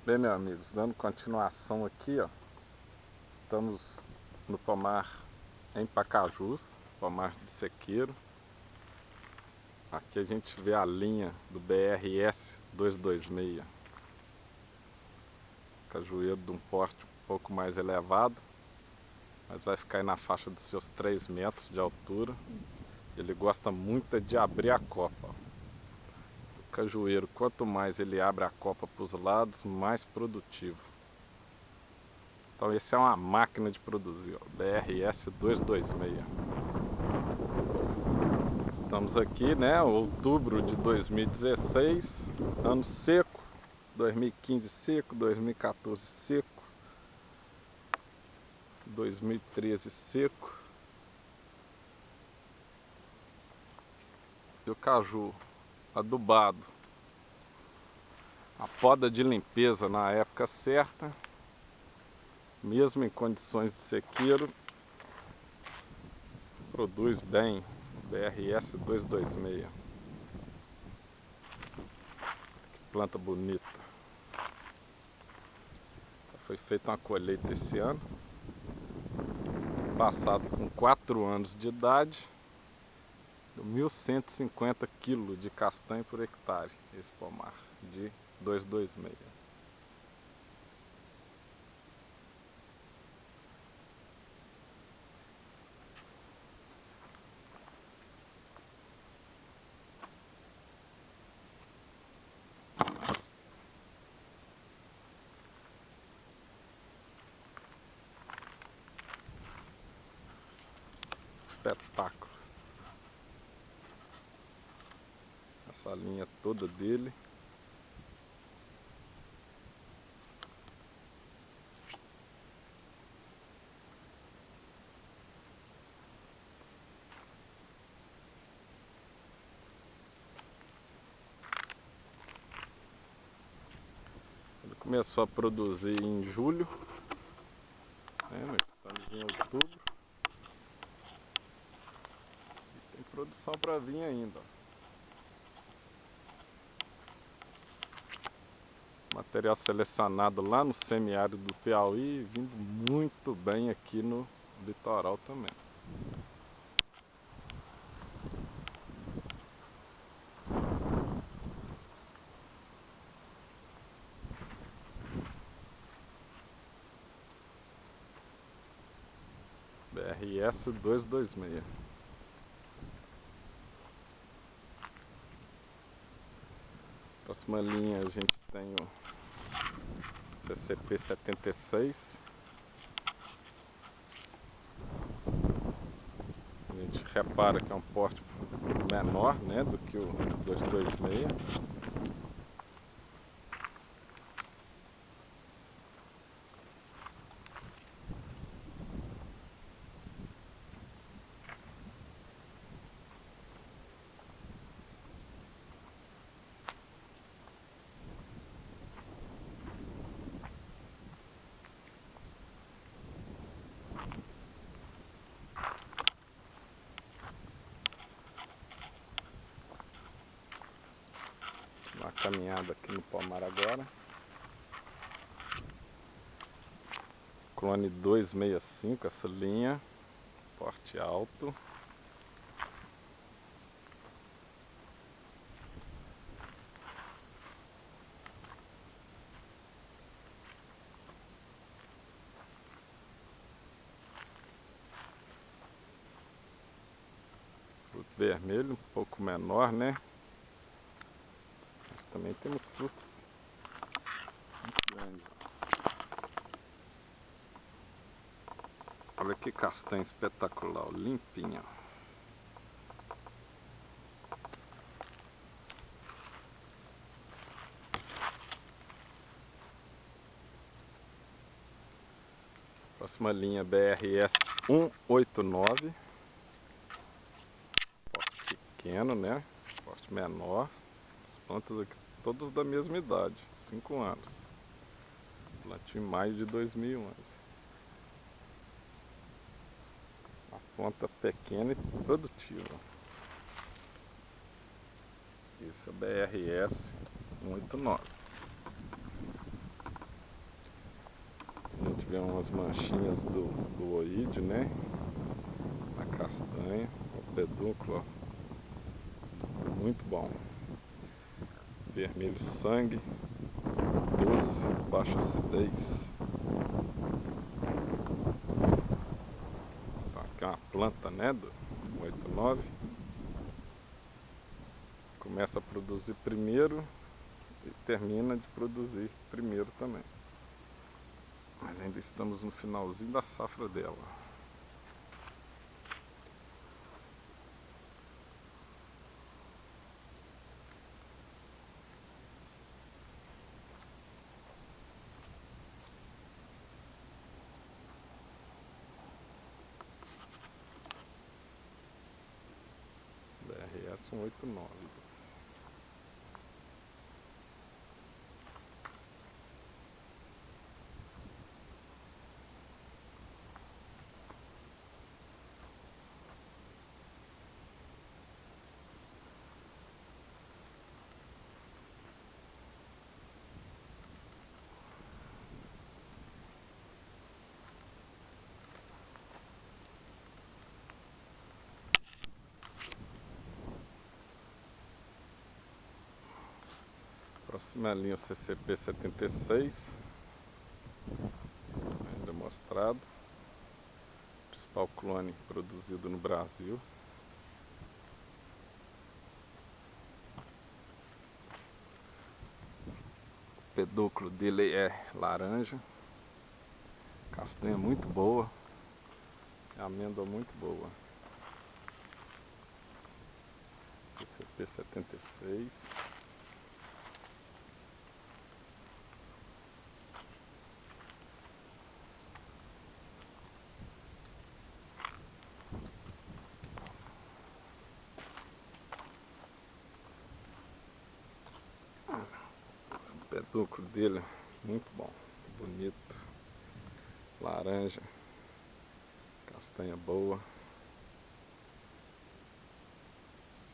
Bem, meus amigos, dando continuação aqui, ó, estamos no pomar em Pacajus, pomar de sequeiro. Aqui a gente vê a linha do BRS 226, cajueiro de um porte um pouco mais elevado, mas vai ficar aí na faixa dos seus 3 metros de altura. Ele gosta muito de abrir a copa. O cajueiro, quanto mais ele abre a copa para os lados, mais produtivo. Então esse é uma máquina de produzir, ó, BRS 226. Estamos aqui, né, outubro de 2016, ano seco, 2015 seco, 2014 seco, 2013 seco. E o caju adubado, a poda de limpeza na época certa, mesmo em condições de sequeiro, produz bem. BRS 226. Que planta bonita. Foi feita uma colheita esse ano. Passado com 4 anos de idade, 1.150 kg de castanha por hectare. Esse pomar de 226. Espetáculo. Essa linha toda dele. Ele começou a produzir em julho, né, nós estamos em outubro. E tem produção para vir ainda. Material selecionado lá no semiárido do Piauí, vindo muito bem aqui no litoral também. BRS 226. Próxima linha a gente tem o CCP 76. A gente repara que é um porte menor, né, do que o 226. Uma caminhada aqui no pomar agora. Clone 265, essa linha, porte alto. Fruto vermelho, um pouco menor, né? Mas também temos frutos muito grandes. Olha que castanha espetacular, limpinha. Próxima linha BRS 189. Porte pequeno, né? Porte menor. As plantas aqui todas da mesma idade, 5 anos. Plantio em maio de 2011. Uma planta pequena e produtiva. Esse é o BRS 189. ver umas manchinhas do oídio, né? Na castanha, o pedúnculo, ó, muito bom. Vermelho sangue, doce, baixa acidez. Então aqui é uma planta, né, do 89. Começa a produzir primeiro e termina de produzir primeiro também. Mas ainda estamos no finalzinho da safra dela. BRS 189. Próxima linha, o CCP 76, ainda mostrado, principal clone produzido no Brasil. O pedúnculo dele é laranja, castanha muito boa, amêndoa muito boa. CCP 76. O pedúnculo dele muito bom, bonito, laranja, castanha boa.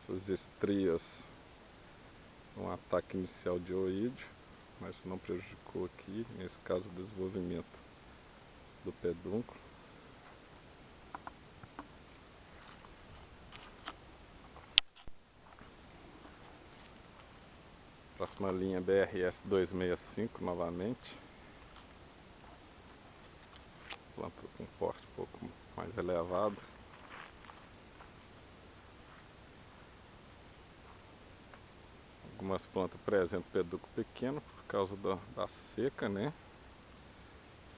Essas estrias, um ataque inicial de oídio, mas não prejudicou aqui, nesse caso, o desenvolvimento do pedúnculo. Próxima linha, BRS 265 novamente. Planta com porte um pouco mais elevado. Algumas plantas apresentam pedúnculo pequeno por causa da seca, né?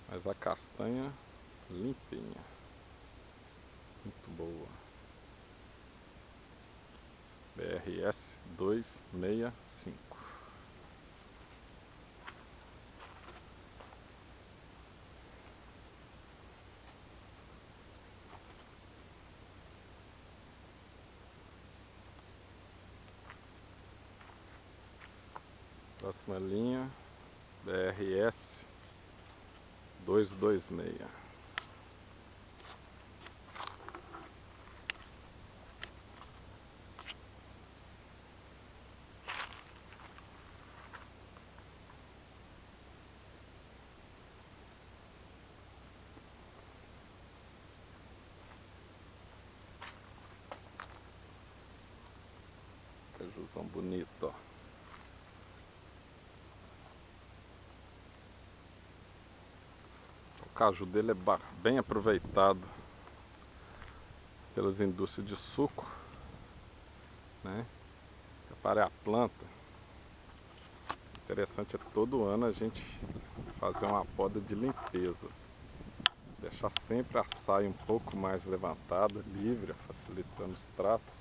Mas a castanha limpinha, muito boa. BRS 265. Próxima linha, BRS 226. Cajuzão bonito, ó. O caju dele é bem aproveitado pelas indústrias de suco, né? Repare a planta. Interessante é todo ano a gente fazer uma poda de limpeza. Deixar sempre a saia um pouco mais levantada, livre, facilitando os tratos.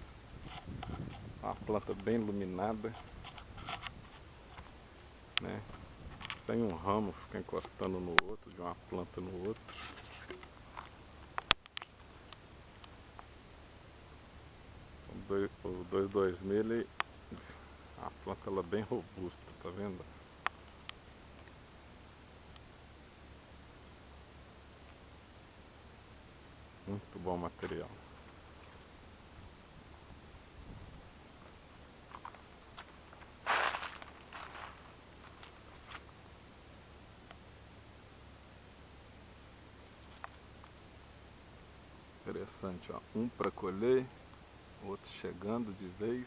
Uma planta bem iluminada, né? Sem um ramo ficar encostando no outro, de uma planta no outro. O 226, a planta ela é bem robusta, tá vendo? Muito bom material. interessante, ó. Um para colher, outro chegando de vez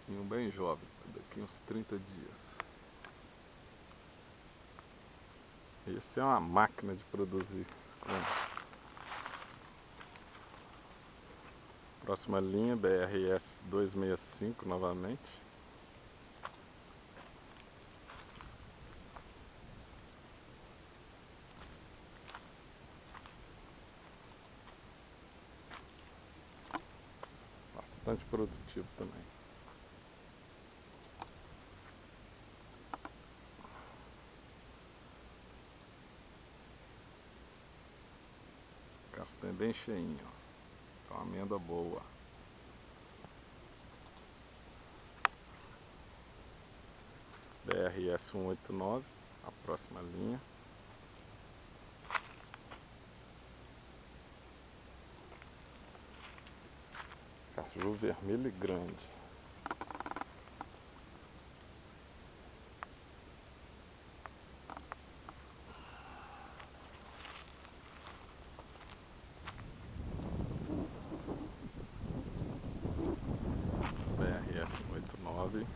e um bem jovem, daqui uns 30 dias. Esse é uma máquina de produzir. Próxima linha, BRS 265 novamente. Bastante produtivo também. Castanha bem cheinho, ó. Uma amêndoa boa. BRS 189, a próxima linha. Caju vermelho e grande. BRS 189.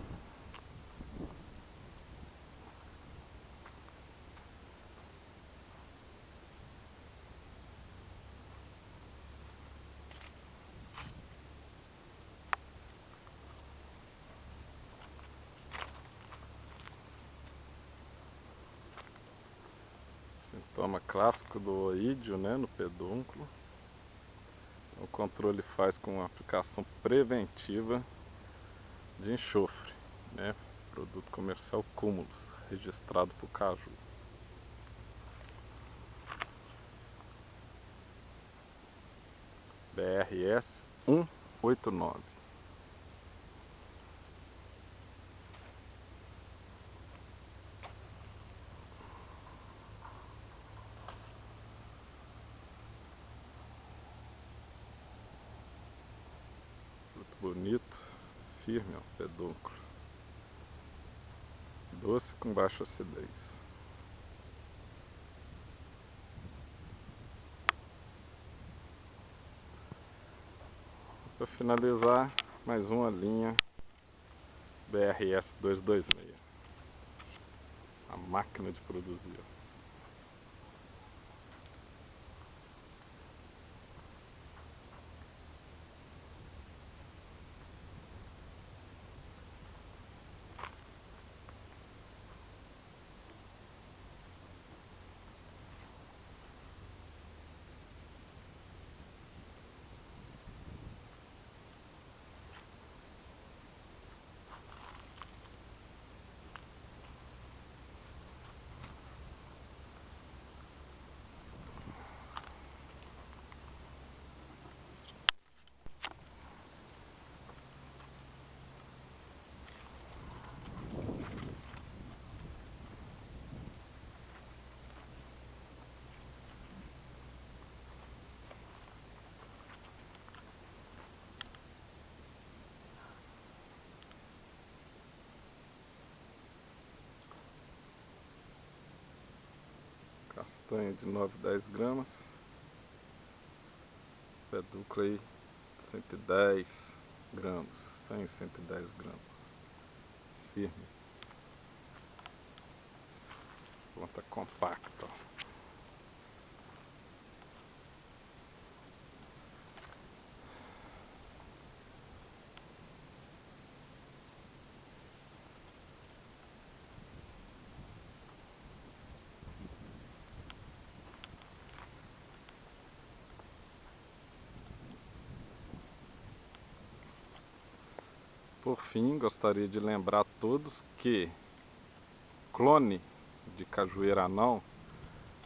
Sintoma clássico do oídio, né, no pedúnculo. O controle faz com uma aplicação preventiva de enxofre, né, produto comercial Cumulus, registrado por Caju. BRS 189. Fruto bonito, firme, ó, pedúnculo. Doce com baixa acidez. Para finalizar, mais uma linha BRS 226. A máquina de produzir. Castanha de 9 a 10 gramas. Pedúnculo aí 110 gramas, 100 a 110 gramas. Firme. Planta compacta. Por fim, gostaria de lembrar a todos que clone de cajueiro anão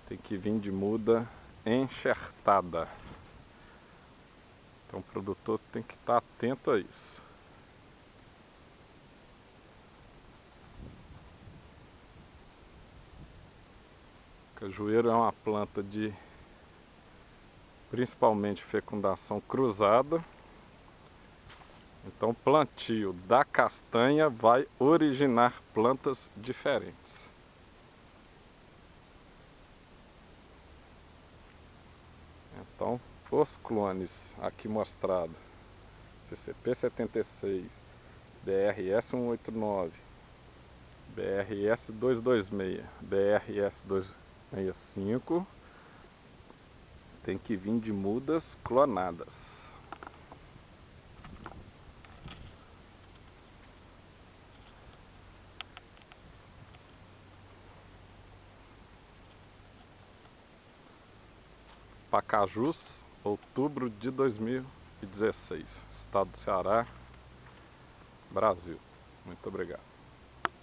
tem que vir de muda enxertada. Então o produtor tem que estar atento a isso. Cajueiro é uma planta de principalmente fecundação cruzada. Então o plantio da castanha vai originar plantas diferentes. Então, os clones aqui mostrados, CCP-76, BRS-189, BRS-226, BRS-265, tem que vir de mudas clonadas. Pacajus, outubro de 2016, Estado do Ceará, Brasil. Muito obrigado.